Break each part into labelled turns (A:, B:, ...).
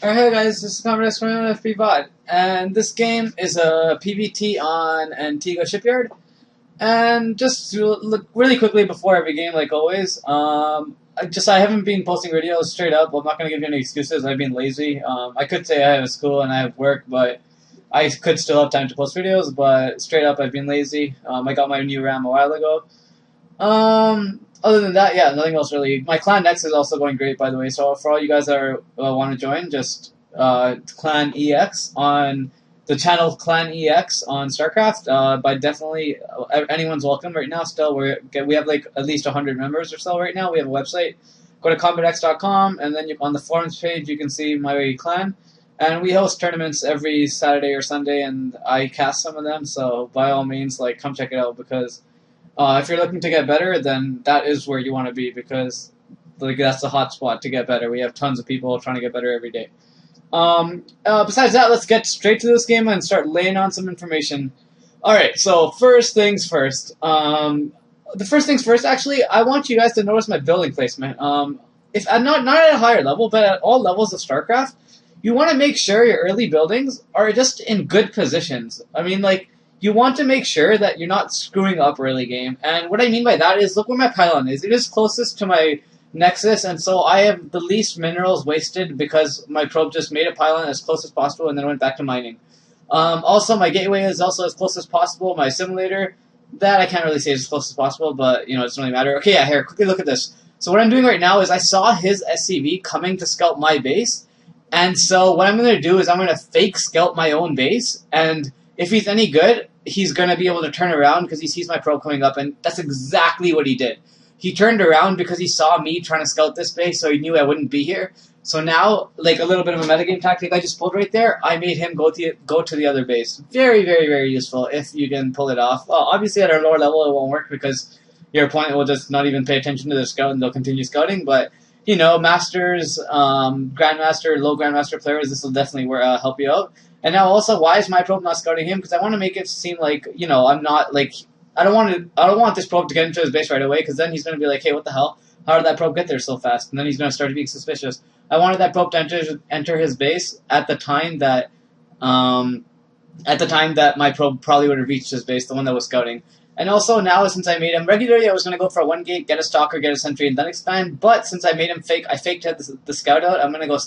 A: Alright, hey guys, this is CombatEX from FBVOD, and this game is a PvT on Antigua Shipyard. And just to look really quickly before every game, like always, I haven't been posting videos straight up. I'm not gonna give you any excuses. I've been lazy. I could say I have school and I have work, but I could still have time to post videos. But straight up, I've been lazy. I got my new RAM a while ago. Other than that, yeah, nothing else really. My Clan X is also going great, by the way. So for all you guys that are, want to join, just Clan EX on the channel Clan EX on Starcraft. But definitely, anyone's welcome right now. Still, we have like at least 100 members or so right now. We have a website. Go to CombatEX.com, and then on the forums page, you can see my clan. And we host tournaments every Saturday or Sunday, and I cast some of them. So by all means, like, come check it out, because if you're looking to get better, then that is where you want to be, because like that's the hot spot to get better. We have tons of people trying to get better every day. Besides that, let's get straight to this game and start laying on some information. Alright, so first things first. The first things first, actually, I want you guys to notice my building placement. If not at a higher level, but at all levels of StarCraft, you want to make sure your early buildings are just in good positions. I mean, like, you want to make sure that you're not screwing up early game. And what I mean by that is, look where my pylon is. It is closest to my nexus, and so I have the least minerals wasted because my probe just made a pylon as close as possible and then went back to mining. Also, my gateway is also as close as possible. My simulator, that I can't really say is as close as possible, but, you know, it doesn't really matter. Okay, yeah, here, quickly look at this. So what I'm doing right now is I saw his SCV coming to scout my base, and so what I'm going to do is I'm going to fake scout my own base, and if he's any good, he's going to be able to turn around because he sees my probe coming up, and that's exactly what he did. He turned around because he saw me trying to scout this base, so he knew I wouldn't be here. So now, like a little bit of a metagame tactic I just pulled right there, I made him go to the other base. Very, very, very useful if you can pull it off. Well, obviously at our lower level it won't work because your opponent will just not even pay attention to the scout and they'll continue scouting, but you know, masters, grandmaster, low grandmaster players, this will definitely help you out. And now also, why is my probe not scouting him? Because I want to make it seem like, you know, I'm not like, I don't want this probe to get into his base right away, because then he's going to be like, hey, what the hell? How did that probe get there so fast? And then he's going to start being suspicious. I wanted that probe to enter his base at the time that my probe probably would have reached his base, the one that was scouting. And also now, since I made him regularly, I was going to go for a 1 gate, get a stalker, get a sentry, and then expand. But since I made him fake, I faked the scout out. I'm going to go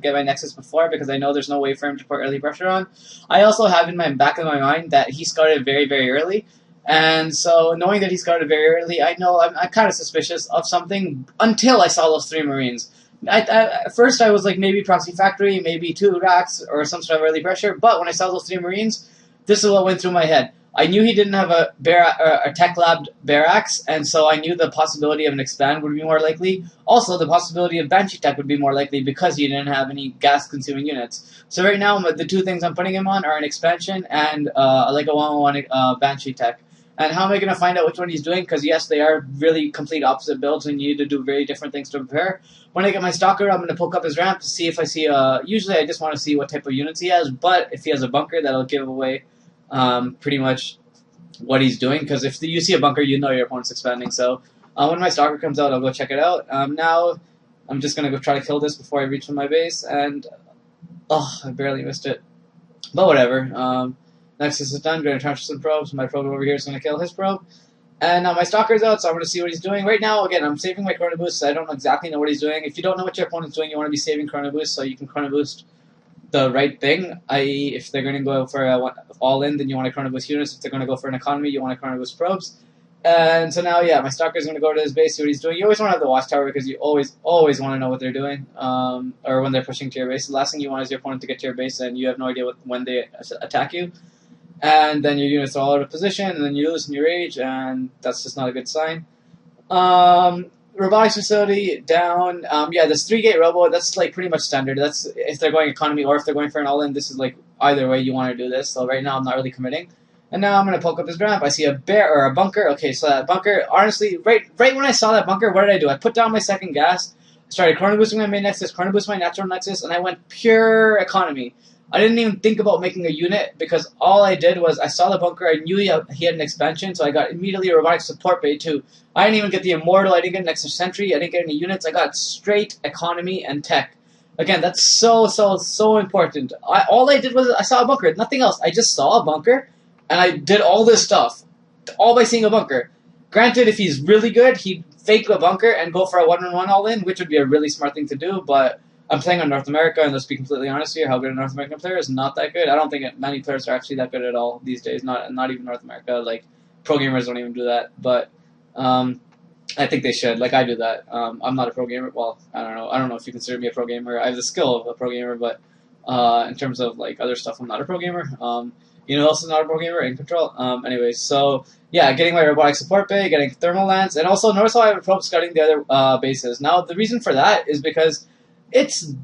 A: get my nexus before, because I know there's no way for him to put early pressure on. I also have in my back of my mind that he scouted very, very early. And so, knowing that he scouted very early, I know I'm kind of suspicious of something until I saw those 3 Marines. At first, I was like, maybe Proxy Factory, maybe 2 racks, or some sort of early pressure. But when I saw those 3 Marines, this is what went through my head. I knew he didn't have a tech lab barracks, and so I knew the possibility of an expand would be more likely. Also, the possibility of Banshee tech would be more likely because he didn't have any gas-consuming units. So right now, the 2 things I'm putting him on are an expansion and like a 101 Banshee tech. And how am I going to find out which one he's doing? Because yes, they are really complete opposite builds, and you need to do very different things to prepare. When I get my stalker, I'm going to poke up his ramp to see if I see usually I just want to see what type of units he has, but if he has a bunker, that'll give away pretty much what he's doing, because if you see a bunker, you know your opponent's expanding. So when my stalker comes out, I'll go check it out. Now I'm just going to go try to kill this before I reach for my base, and I barely missed it. But whatever. Nexus is done, going to transfer some probes. My probe over here is going to kill his probe. And now my stalker's out, so I'm going to see what he's doing. Right now, again, I'm saving my chrono boost, so I don't exactly know what he's doing. If you don't know what your opponent's doing, you want to be saving chrono boost so you can chrono boost the right thing, i.e. if they're going to go for all-in, then you want to chrono boost units. If they're going to go for an economy, you want to chrono boost probes. And so now, yeah, my stalker's going to go to his base, see what he's doing. You always want to have the watchtower because you always want to know what they're doing, or when they're pushing to your base. The last thing you want is your opponent to get to your base and you have no idea when they attack you. And then your units are all out of position, and then you lose in your rage, and that's just not a good sign. Robotics facility down. Yeah, this 3-gate robo, that's like pretty much standard. That's if they're going economy or if they're going for an all-in. This is like either way you want to do this. So right now I'm not really committing. And now I'm going to poke up his ramp. I see a bear or a bunker. Okay, so that bunker, honestly, right when I saw that bunker, what did I do? I put down my second gas, started chrono boosting my main nexus, chrono boosting my natural nexus, and I went pure economy. I didn't even think about making a unit because all I did was I saw the bunker, I knew he had an expansion, so I got immediately a robotic support bay too. I didn't even get the immortal, I didn't get an extra sentry, I didn't get any units, I got straight economy and tech. Again, that's so important. All I did was I saw a bunker, nothing else. I just saw a bunker, and I did all this stuff, all by seeing a bunker. Granted, if he's really good, he'd fake a bunker and go for a 1-on-1 all-in, which would be a really smart thing to do, but I'm playing on North America, and let's be completely honest here, how good a North American player is not that good. I don't think many players are actually that good at all these days, not even North America. Like, pro gamers don't even do that, but I think they should. Like, I do that. I'm not a pro gamer. Well, I don't know if you consider me a pro gamer. I have the skill of a pro gamer, but in terms of like other stuff, I'm not a pro gamer. You know, also not a pro gamer in control. Anyways, so yeah, getting my robotic support bay, getting thermal lance, and also notice how I have a probe scouting the other bases. Now, the reason for that is because it's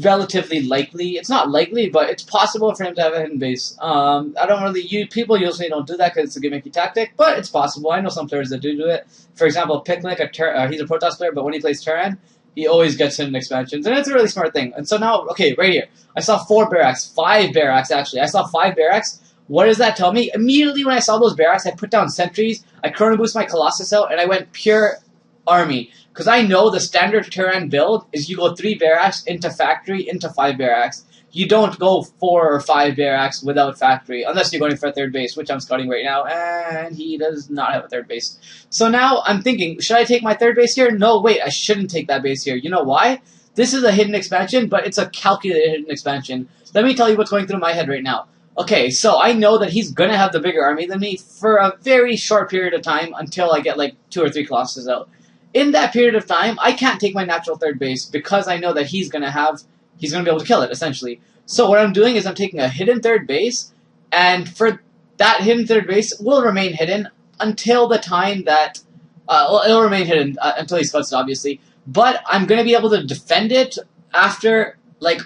A: relatively likely. It's not likely, but it's possible for him to have a hidden base. I don't really. People usually don't do that because it's a gimmicky tactic, but it's possible. I know some players that do it. For example, Picnic, he's a Protoss player, but when he plays Terran, he always gets hidden expansions, and it's a really smart thing. And so now, okay, right here, I saw 4 barracks, 5 barracks actually. I saw 5 barracks. What does that tell me? Immediately when I saw those barracks, I put down sentries, I chrono boost my Colossus out, and I went pure army. Because I know the standard Terran build is you go 3 barracks into factory into 5 barracks. You don't go 4 or 5 barracks without factory, unless you're going for a third base, which I'm scouting right now, and he does not have a third base. So now I'm thinking, should I take my third base here? No, wait, I shouldn't take that base here. You know why? This is a hidden expansion, but it's a calculated hidden expansion. Let me tell you what's going through my head right now. Okay, so I know that he's going to have the bigger army than me for a very short period of time until I get like 2 or 3 Colossus out. In that period of time, I can't take my natural third base because I know that he's going to be able to kill it, essentially. So what I'm doing is I'm taking a hidden third base, and for that hidden third base will remain hidden until the time that, well, it'll remain hidden until he scouts it, obviously. But I'm going to be able to defend it after like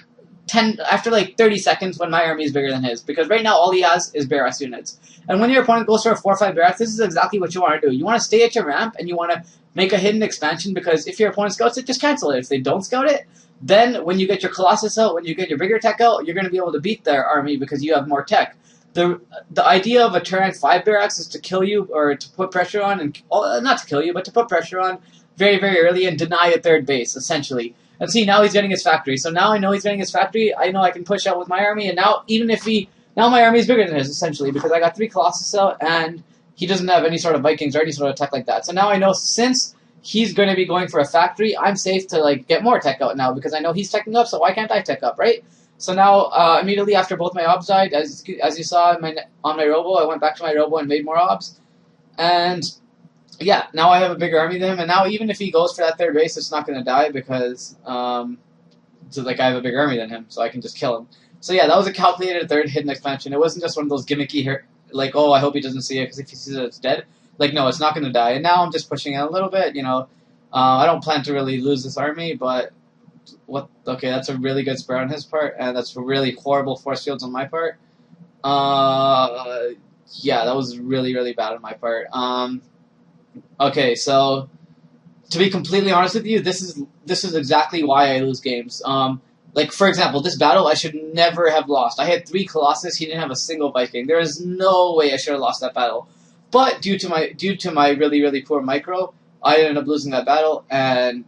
A: 30 seconds when my army is bigger than his, because right now all he has is barracks units. And when your opponent goes for a 4 or 5 barracks, this is exactly what you want to do. You want to stay at your ramp, and you want to make a hidden expansion, because if your opponent scouts it, just cancel it. If they don't scout it, then when you get your Colossus out, when you get your bigger tech out, you're going to be able to beat their army because you have more tech. The idea of a Terran 5 barracks is to kill you, or to put pressure on, and not to kill you, but to put pressure on very, very early and deny a third base, essentially. And see, now he's getting his factory. So now I know he's getting his factory. I know I can push out with my army, and now even if now my army is bigger than his, essentially, because I got 3 Colossus out, and he doesn't have any sort of Vikings or any sort of tech like that. So now I know, since he's going to be going for a factory, I'm safe to like get more tech out now, because I know he's teching up, so why can't I tech up, right? So now, immediately after both my obs died, as you saw on my robo, I went back to my robo and made more obs. And yeah, now I have a bigger army than him, and now even if he goes for that third base, it's not going to die, because so like I have a bigger army than him, so I can just kill him. So yeah, that was a calculated third hidden expansion. It wasn't just one of those gimmicky, like, oh, I hope he doesn't see it, because if he sees it, it's dead. Like, no, it's not going to die. And now I'm just pushing it a little bit, you know. I don't plan to really lose this army, but okay, that's a really good spread on his part, and that's really horrible force fields on my part. Yeah, that was really, really bad on my part. Okay, so to be completely honest with you, this is exactly why I lose games. Like, for example, this battle I should never have lost. I had 3 Colossus, he didn't have a single Viking. There is no way I should have lost that battle. But due to my really, really poor micro, I ended up losing that battle, and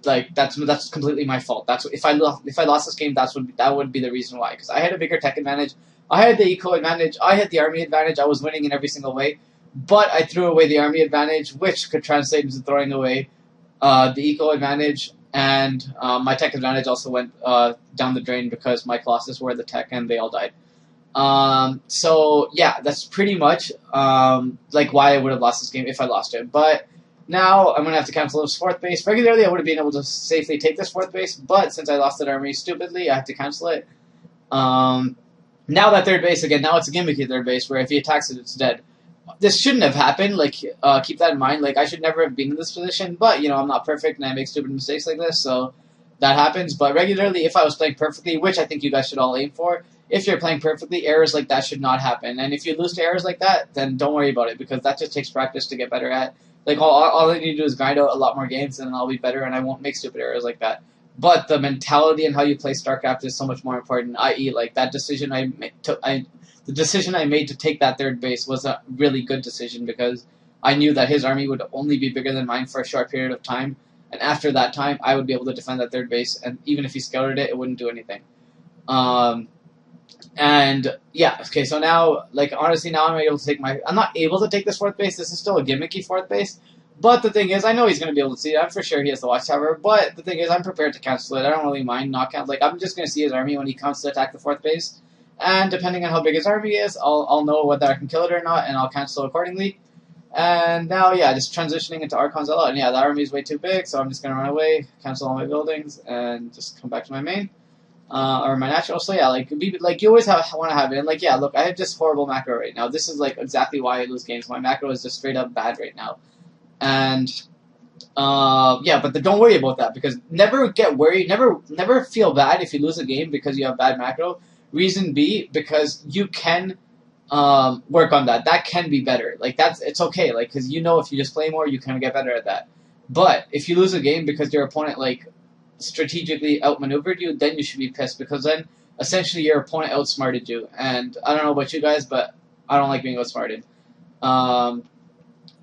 A: like that's completely my fault. If I lost this game, that would be the reason why. Because I had a bigger tech advantage, I had the eco advantage, I had the army advantage. I was winning in every single way, but I threw away the army advantage, which could translate into throwing away the eco advantage, and my tech advantage also went down the drain because my Colossus were the tech and they all died. So yeah, that's pretty much like why I would have lost this game if I lost it. But now I'm gonna have to cancel this 4th base. Regularly I would have been able to safely take this 4th base, but since I lost that army stupidly, I have to cancel it. Now that 3rd base, again, now it's a gimmicky 3rd base where if he attacks it, it's dead. This shouldn't have happened, like, keep that in mind. Like, I should never have been in this position, but, you know, I'm not perfect and I make stupid mistakes like this, so that happens. But regularly, if I was playing perfectly, which I think you guys should all aim for, if you're playing perfectly, errors like that should not happen. And if you lose to errors like that, then don't worry about it, because that just takes practice to get better at. Like, all I need to do is grind out a lot more games, and I'll be better, and I won't make stupid errors like that. But the mentality and how you play Starcraft is so much more important, i.e., like, that decision the decision I made to take that 3rd base was a really good decision, because I knew that his army would only be bigger than mine for a short period of time, and after that time, I would be able to defend that third base, and even if he scouted it, it wouldn't do anything. And yeah, okay, so now, like, honestly, now I'm able to take I'm not able to take this fourth base. This is still a gimmicky fourth base. But the thing is, I know he's going to be able to see it. I'm for sure he has the watchtower. But the thing is, I'm prepared to cancel it. I don't really mind not cancel. Like, I'm just going to see his army when he comes to attack the fourth base. And depending on how big his army is, I'll know whether I can kill it or not, and I'll cancel accordingly. And now, yeah, just transitioning into Archon Zealot. And yeah, the army is way too big, so I'm just going to run away, cancel all my buildings, and just come back to my main. Or my natural. So yeah, like you always want to have it. And like, yeah, look, I have just horrible macro right now. This is like exactly why I lose games. My macro is just straight up bad right now. And yeah, but don't worry about that, because never get worried. Never feel bad if you lose a game because you have bad macro. Reason B, because you can work on that. That can be better. Like, it's okay. Like, because you know if you just play more, you can get better at that. But if you lose a game because your opponent like strategically outmaneuvered you, then you should be pissed, because then essentially your opponent outsmarted you. And I don't know about you guys, but I don't like being outsmarted.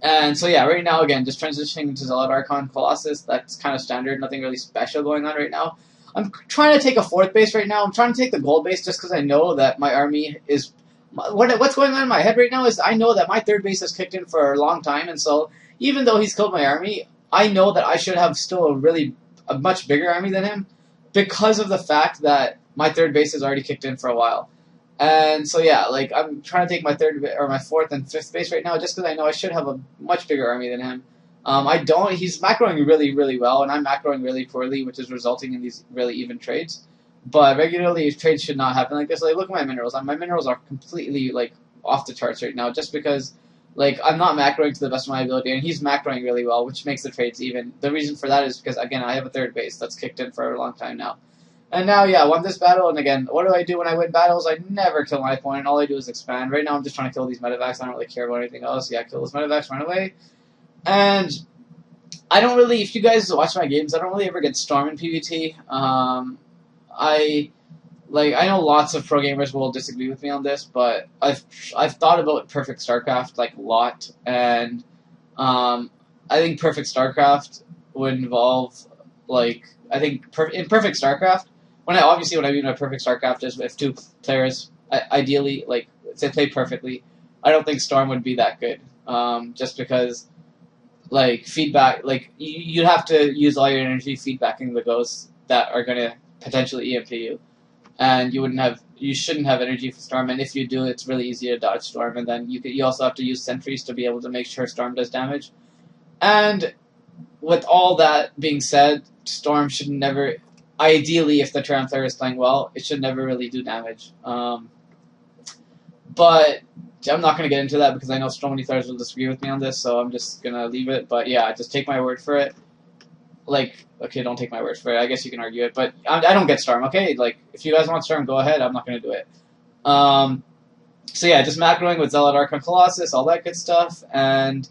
A: And so yeah, right now again, just transitioning into Zealot Archon Colossus. That's kind of standard, nothing really special going on right now. I'm trying to take a fourth base right now. I'm trying to take the gold base just because I know that my army is... What's going on in my head right now is I know that my third base has kicked in for a long time, and so even though he's killed my army, I know that I should have still a much bigger army than him, because of the fact that my third base has already kicked in for a while. And so yeah, like, I'm trying to take my my fourth and fifth base right now just because I know I should have a much bigger army than him. I don't. He's macroing really, really well, and I'm macroing really poorly, which is resulting in these really even trades. But regularly, these trades should not happen like this. Like, look at my minerals. My minerals are completely like off the charts right now, just because like I'm not macroing to the best of my ability, and he's macroing really well, which makes the trades even. The reason for that is because, again, I have a third base that's kicked in for a long time now. And now, yeah, I won this battle, and again, what do I do when I win battles? I never kill my opponent. All I do is expand. Right now, I'm just trying to kill these medevacs. I don't really care about anything else. Yeah, kill those medevacs, run away. And I don't really, if you guys watch my games, I don't really ever get Storm in PvT. I know lots of pro gamers will disagree with me on this, but I've thought about Perfect Starcraft like a lot, and I think Perfect Starcraft would involve like in Perfect Starcraft. When I mean by Perfect Starcraft is if two players ideally like they play perfectly. I don't think Storm would be that good, just because like feedback, like you'd have to use all your energy feedbacking the ghosts that are gonna potentially EMP you. And you shouldn't have energy for Storm, and if you do, it's really easy to dodge Storm, and then you also have to use sentries to be able to make sure Storm does damage. And with all that being said, Storm should never, ideally if the Terran player is playing well, it should never really do damage. But I'm not going to get into that because I know so many players will disagree with me on this, so I'm just going to leave it. But yeah, just take my word for it. Like, okay, don't take my word for it. I guess you can argue it, but I don't get Storm, okay? Like, if you guys want Storm, go ahead. I'm not going to do it. So yeah, just macroing with Zealot Archon Colossus, all that good stuff, and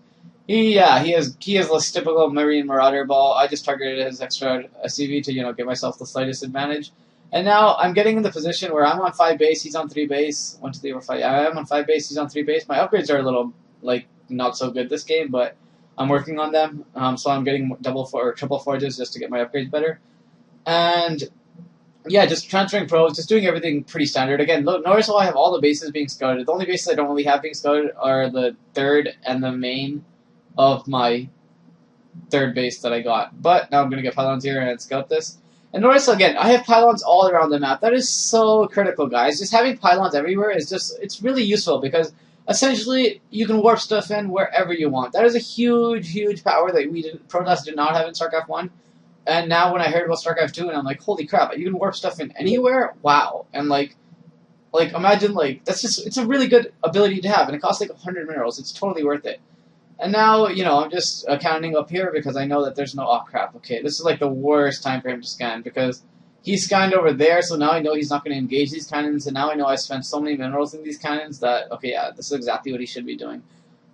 A: he has this typical Marine Marauder ball. I just targeted his extra CV to, give myself the slightest advantage. And now I'm getting in the position where I'm on 5 base, he's on 3 base. 1, 2, 3, 4, 5. I'm on 5 base, he's on 3 base. My upgrades are a little, like, not so good this game, but I'm working on them. So I'm getting triple forges just to get my upgrades better. And yeah, just transferring probes, just doing everything pretty standard. Again, notice how I have all the bases being scouted. The only bases I don't really have being scouted are the third and the main of my third base that I got. But now I'm going to get pylons here and scout this. And notice, again, I have pylons all around the map. That is so critical, guys. Just having pylons everywhere is it's really useful because essentially you can warp stuff in wherever you want. That is a huge, huge power that Protoss did not have in StarCraft 1. And now when I heard about StarCraft 2, and I'm like, holy crap, you can warp stuff in anywhere? Wow. And like imagine, it's a really good ability to have, and it costs like 100 minerals. It's totally worth it. And now, I'm just counting up here because I know that there's no... Oh, crap. Okay, this is like the worst time for him to scan because he scanned over there, so now I know he's not going to engage these cannons, and now I know I spent so many minerals in these cannons that, okay, yeah, this is exactly what he should be doing.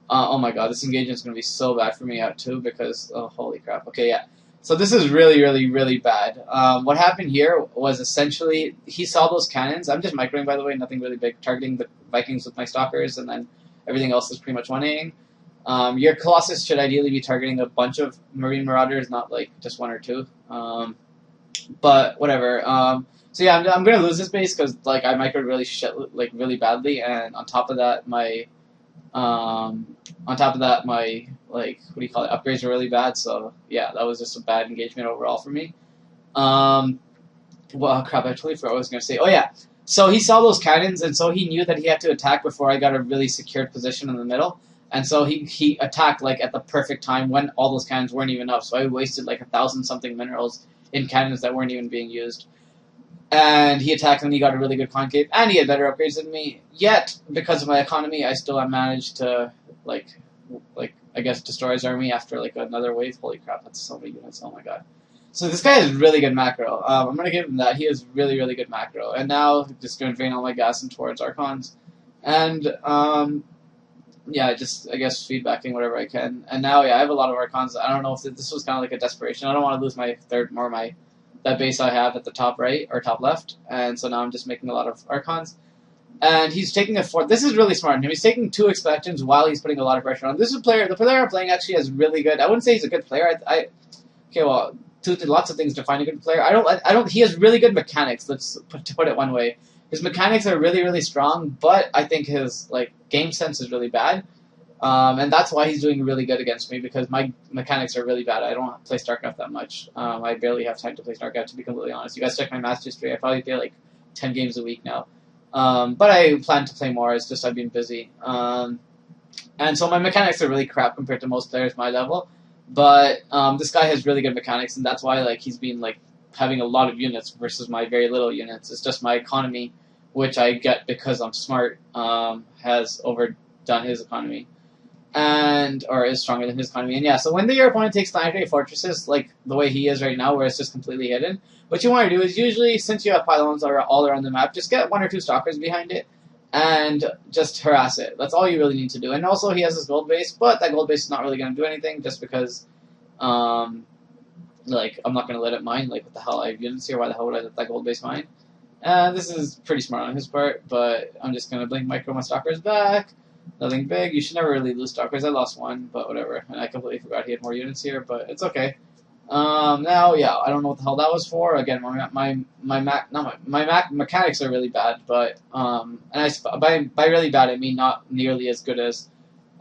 A: Oh my god, this engagement is going to be so bad for me out too because... Oh, holy crap. Okay, yeah. So this is really, really, really bad. What happened here was essentially he saw those cannons. I'm just microing, by the way, nothing really big, targeting the Vikings with my stalkers, and then everything else is pretty much 1Aing. Your Colossus should ideally be targeting a bunch of Marine Marauders, not like just one or two. But whatever. So yeah, I'm gonna lose this base because like I microed really badly, and on top of that my like what do you call it, upgrades are really bad. So yeah, that was just a bad engagement overall for me. Well, crap, I totally forgot what I was gonna say. Oh yeah, so he saw those cannons, and so he knew that he had to attack before I got a really secured position in the middle. And so he attacked like at the perfect time when all those cannons weren't even up. So I wasted like 1,000 something minerals in cannons that weren't even being used. And he attacked and he got a really good concave, and he had better upgrades than me. Yet, because of my economy, I still managed to like I guess destroy his army after like another wave. Holy crap, that's so many units! Oh my god. So this guy has really good macro. I'm gonna give him that. He has really good macro. And now just gonna drain all my gas in towards Archons, and yeah, just I guess feedbacking whatever I can. And now yeah, I have a lot of Archons. I don't know if this was kind of like a desperation. I don't want to lose my that base I have at the top right or top left, and so now I'm just making a lot of Archons. And he's taking a fourth. This is really smart. He's taking 2 expansions while he's putting a lot of pressure on. This is the player I'm playing actually has really good. I wouldn't say he's a good player. Okay, well, lots of things define a good player. He has really good mechanics. To put it one way. His mechanics are really strong, but I think his like game sense is really bad. And that's why he's doing really good against me, because my mechanics are really bad. I don't play Starcraft that much. I barely have time to play Starcraft, to be completely honest. You guys check my match history. I probably play like 10 games a week now. But I plan to play more. It's just I've been busy. And so my mechanics are really crap compared to most players my level. But this guy has really good mechanics, and that's why like he's been like having a lot of units versus my very little units. It's just my economy, which I get because I'm smart, has overdone his economy. Or is stronger than his economy. And yeah, so when your opponent takes planetary fortresses, like the way he is right now, where it's just completely hidden, what you want to do is usually, since you have pylons all around the map, just get 1 or 2 stalkers behind it, and just harass it. That's all you really need to do. And also, he has his gold base, but that gold base is not really going to do anything, just because, like, I'm not going to let it mine. Like, what the hell, I have units here, why the hell would I let that gold base mine? This is pretty smart on his part, but I'm just going to blink micro my stalkers back. Nothing big. You should never really lose stalkers. I lost 1, but whatever. And I completely forgot he had more units here, but it's okay. Now, yeah, I don't know what the hell that was for. Again, my mechanics are really bad, but and by really bad I mean not nearly as good as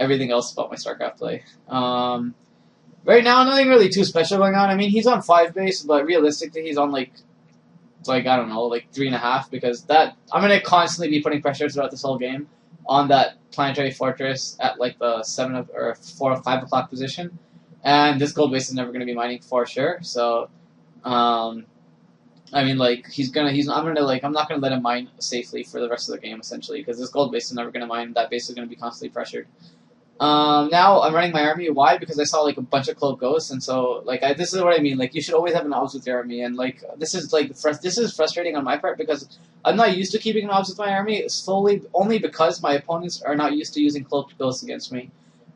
A: everything else about my Starcraft play. Right now, nothing really too special going on. I mean, he's on 5 base, but realistically, he's on like I don't know, like 3.5, because I'm gonna constantly be putting pressure throughout this whole game on that planetary fortress at like the 4 or 5 o'clock position, and this gold base is never going to be mining for sure. So, I mean, like I'm not gonna let him mine safely for the rest of the game essentially, because this gold base is never going to mine. That base is going to be constantly pressured. Now I'm running my army. Why? Because I saw like a bunch of cloak ghosts, and so like this is what I mean. Like you should always have an obs with your army, and like this is frustrating on my part because I'm not used to keeping an obs with my army solely only because my opponents are not used to using cloaked ghosts against me,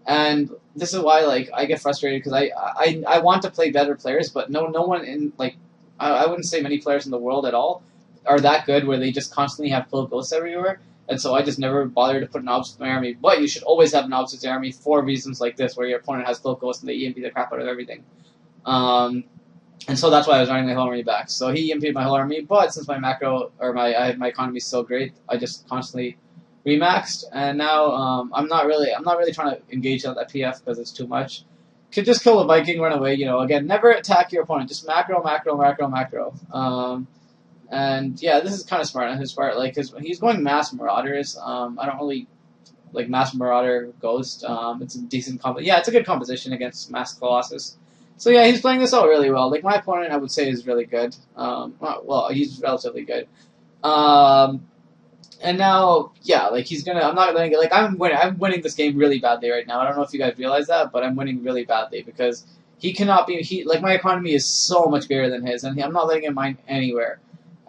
A: and this is why like I get frustrated because I want to play better players, but no one in like I wouldn't say many players in the world at all are that good where they just constantly have cloaked ghosts everywhere. And so I just never bothered to put an obs with my army. But you should always have an obs with your army for reasons like this, where your opponent has cloak ghosts and they EMP the crap out of everything. And so that's why I was running my whole army back. So he EMP'd my whole army, but since my macro or my economy is so great, I just constantly remaxed. And now I'm not really trying to engage on that PF because it's too much. Could just kill a Viking, run away. Again, never attack your opponent. Just macro. And yeah, this is kind of smart on his part. Like, he's going mass marauders. I don't really like mass marauder ghost. It's a decent it's a good composition against mass colossus. So yeah, he's playing this out really well. Like my opponent, I would say is really good. Well, he's relatively good. And now, yeah, like he's gonna. I'm not gonna like I'm winning this game really badly right now. I don't know if you guys realize that, but I'm winning really badly because he cannot be. Like my economy is so much bigger than his, and I'm not letting him mine anywhere.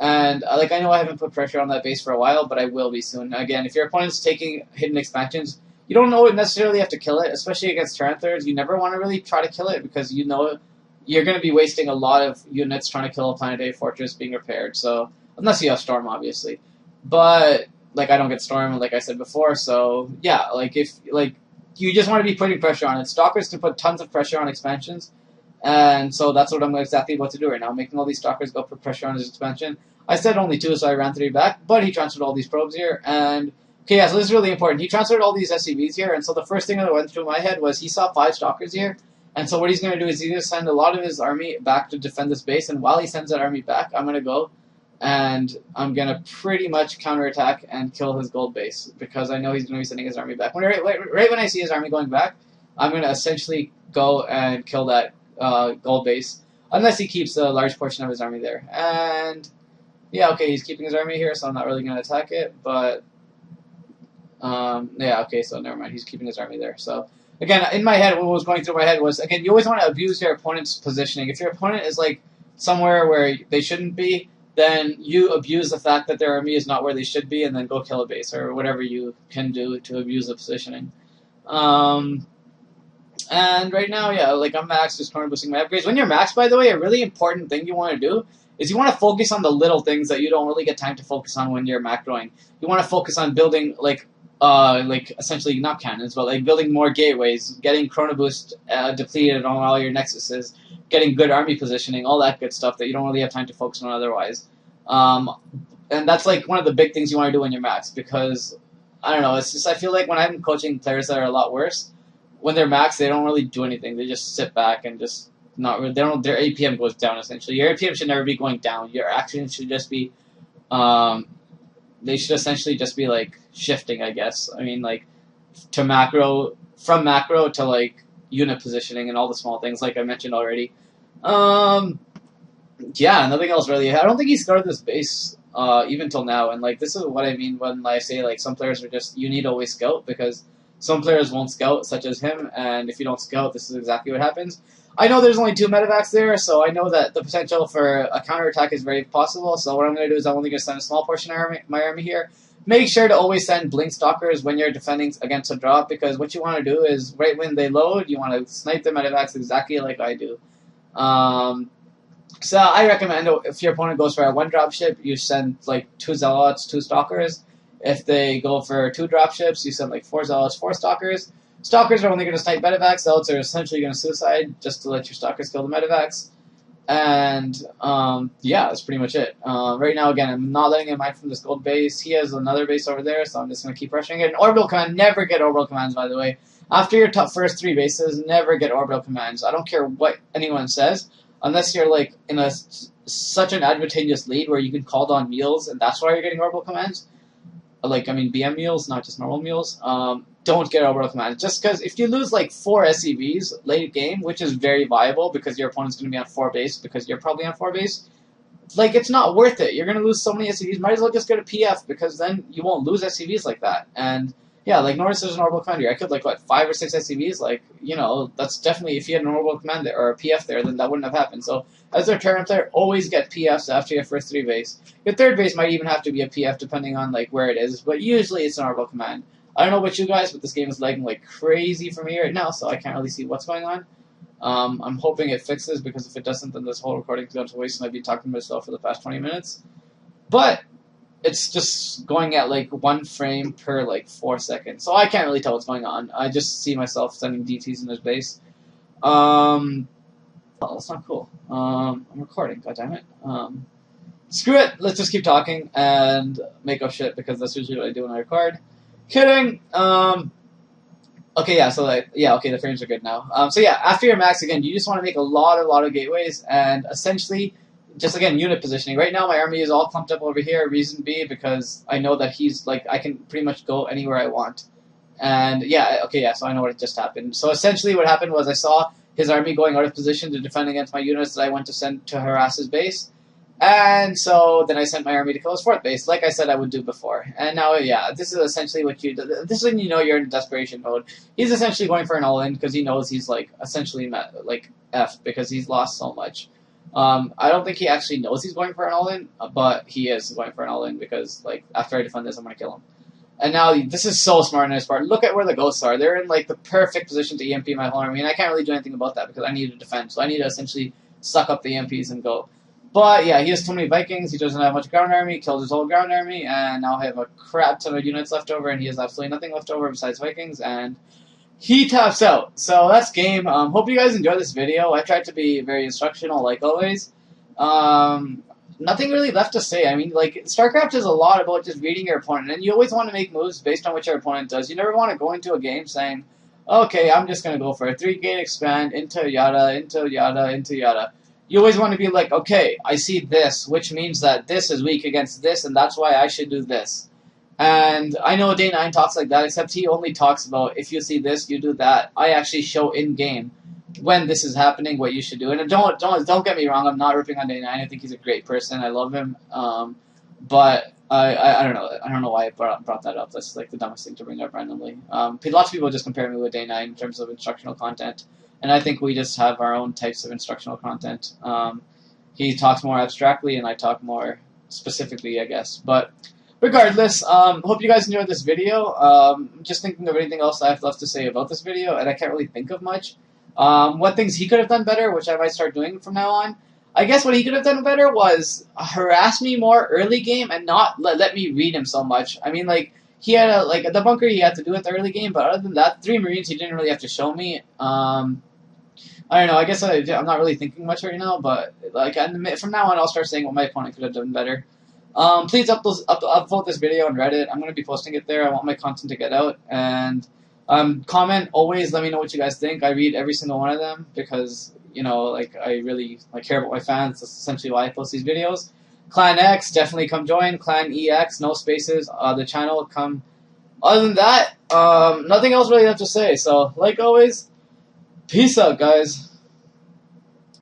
A: And like I know I haven't put pressure on that base for a while, but I will be soon. Again, if your opponent's taking hidden expansions, you don't necessarily have to kill it, especially against Tyranthers. You never want to really try to kill it because you know you're going to be wasting a lot of units trying to kill a planetary fortress being repaired. So unless you have Storm, obviously, but like I don't get Storm, like I said before. So yeah, like if like you just want to be putting pressure on it. Stalkers can put tons of pressure on expansions, and so that's what I'm exactly about to do right now, making all these stalkers go put pressure on his expansion. I said only 2, so I ran 3 back, but he transferred all these probes here, and okay, yeah, so this is really important. He transferred all these SCVs here, and so the first thing that went through my head was he saw 5 stalkers here, and so what he's going to do is he's going to send a lot of his army back to defend this base, and while he sends that army back, I'm going to go and I'm going to pretty much counterattack and kill his gold base, because I know he's going to be sending his army back. Right when I see his army going back, I'm going to essentially go and kill that gold base, unless he keeps a large portion of his army there. And yeah, okay, he's keeping his army here, so I'm not really going to attack it, but yeah, okay, so never mind, he's keeping his army there. So again, in my head, what was going through my head was, again, you always want to abuse your opponent's positioning. If your opponent is like somewhere where they shouldn't be, then you abuse the fact that their army is not where they should be, and then go kill a base, or whatever you can do to abuse the positioning. And right now, yeah, like I'm max, just corner boosting my upgrades. When you're max, by the way, a really important thing you want to do is you want to focus on the little things that you don't really get time to focus on when you're macroing. You want to focus on building, like essentially not cannons, but like building more gateways, getting chrono boost depleted on all your nexuses, getting good army positioning, all that good stuff that you don't really have time to focus on otherwise. And that's like one of the big things you want to do when you're max, because I don't know, it's just I feel like when I'm coaching players that are a lot worse, when they're max, they don't really do anything. They just sit back and just not really, they don't, their APM goes down essentially. Your APM should never be going down. Your actions should just be they should essentially just be like shifting, I guess. I mean, like to macro, from macro to like unit positioning and all the small things like I mentioned already. Yeah, nothing else really. I don't think he started this base even till now, and like this is what I mean when I say like some players are just, you need to always scout, because some players won't scout, such as him, and if you don't scout, this is exactly what happens. I know there's only 2 medevacs there, so I know that the potential for a counterattack is very possible, so what I'm going to do is I'm only going to send a small portion of my army here. Make sure to always send blink stalkers when you're defending against a drop, because what you want to do is, right when they load, you want to snipe the medevacs exactly like I do. So I recommend, if your opponent goes for a 1 dropship, you send like 2 zealots, 2 stalkers. If they go for 2 dropships, you send like 4 zealots, 4 stalkers. Stalkers are only going to snipe medevacs. Zealots are essentially going to suicide just to let your stalkers kill the medevacs. And yeah, that's pretty much it. Right now, again, I'm not letting him mine from this gold base. He has another base over there, so I'm just going to keep pressuring it. An orbital command, never get orbital commands, by the way. After your first 3 bases, never get orbital commands. I don't care what anyone says, unless you're like in such an advantageous lead where you can call down meals, and that's why you're getting orbital commands. Like, I mean, BM meals, not just normal meals. Don't get orbital commands. Just because if you lose like 4 SCVs late game, which is very viable because your opponent's going to be on 4 base, because you're probably on 4 base, like, it's not worth it. You're going to lose so many SCVs. Might as well just get a PF, because then you won't lose SCVs like that. And yeah, like Norris is an orbital command here. I could like, what, 5 or 6 SCVs? Like, you know, that's definitely, if you had an orbital command there, or a PF there, then that wouldn't have happened. So as a tournament player, always get PFs after your first 3 base. Your 3rd base might even have to be a PF depending on like where it is, but usually it's an orbital command. I don't know about you guys, but this game is lagging like crazy for me right now, so I can't really see what's going on. I'm hoping it fixes, because if it doesn't, then this whole recording is going to waste, and I'd be talking to myself for the past 20 minutes. But it's just going at like 1 frame per like 4 seconds, so I can't really tell what's going on. I just see myself sending DTs in his base. Oh, that's not cool. I'm recording, goddammit. Screw it, let's just keep talking and make up shit, because that's usually what I do when I record. Kidding. Okay, yeah, so like, yeah, okay, the frames are good now. So yeah, after your max, again, you just want to make a lot of gateways, and essentially, just again, unit positioning. Right now, my army is all clumped up over here. Reason B, because I know that he's like, I can pretty much go anywhere I want. And yeah, okay, yeah, so I know what just happened. So essentially, what happened was I saw his army going out of position to defend against my units that I went to send to harass his base. And so then I sent my army to kill his 4th base, like I said I would do before. And now, yeah, this is essentially what you do. This is when you know you're in desperation mode. He's essentially going for an all-in, because he knows he's, like, essentially, like, F, because he's lost so much. I don't think he actually knows he's going for an all-in, but he is going for an all-in, because, like, after I defend this, I'm going to kill him. And now, this is so smart on his part. Look at where the ghosts are. They're in, like, the perfect position to EMP my whole army, and I can't really do anything about that, because I need to defend. So I need to essentially suck up the EMPs and go. But yeah, he has too many Vikings, he doesn't have much ground army, killed his whole ground army, and now I have a crap ton of units left over, and he has absolutely nothing left over besides Vikings, and he taps out. So that's game. Hope you guys enjoyed this video. I tried to be very instructional, like always. Nothing really left to say. I mean, like, Starcraft is a lot about just reading your opponent, and you always want to make moves based on what your opponent does. You never want to go into a game saying, okay, I'm just going to go for a 3-gate expand into yada, into yada, into yada. You always want to be like, okay, I see this, which means that this is weak against this, and that's why I should do this. And I know Day 9 talks like that, except he only talks about, if you see this, you do that. I actually show in-game when this is happening, what you should do. And don't get me wrong, I'm not ripping on Day 9. I think he's a great person. I love him. But I don't know. I don't know why I brought that up. That's like the dumbest thing to bring up randomly. Lots of people just compare me with Day 9 in terms of instructional content. And I think we just have our own types of instructional content. He talks more abstractly, and I talk more specifically, I guess. But regardless, hope you guys enjoyed this video. Just thinking of anything else I have left to say about this video, and I can't really think of much. What things he could have done better, which I might start doing from now on. I guess what he could have done better was harass me more early game and not let me read him so much. I mean, like, he had the bunker he had to do at the early game, but other than that, 3 Marines he didn't really have to show me. I don't know. I guess I'm not really thinking much right now, but like from now on, I'll start saying what my opponent could have done better. Please upvote this video on Reddit. I'm going to be posting it there. I want my content to get out. And comment always. Let me know what you guys think. I read every single one of them because, you know, like, I really care about my fans. That's essentially why I post these videos. Clan X, definitely come join. Clan EX, no spaces. The channel, come. Other than that, nothing else really left to say. So, like always, peace out, guys.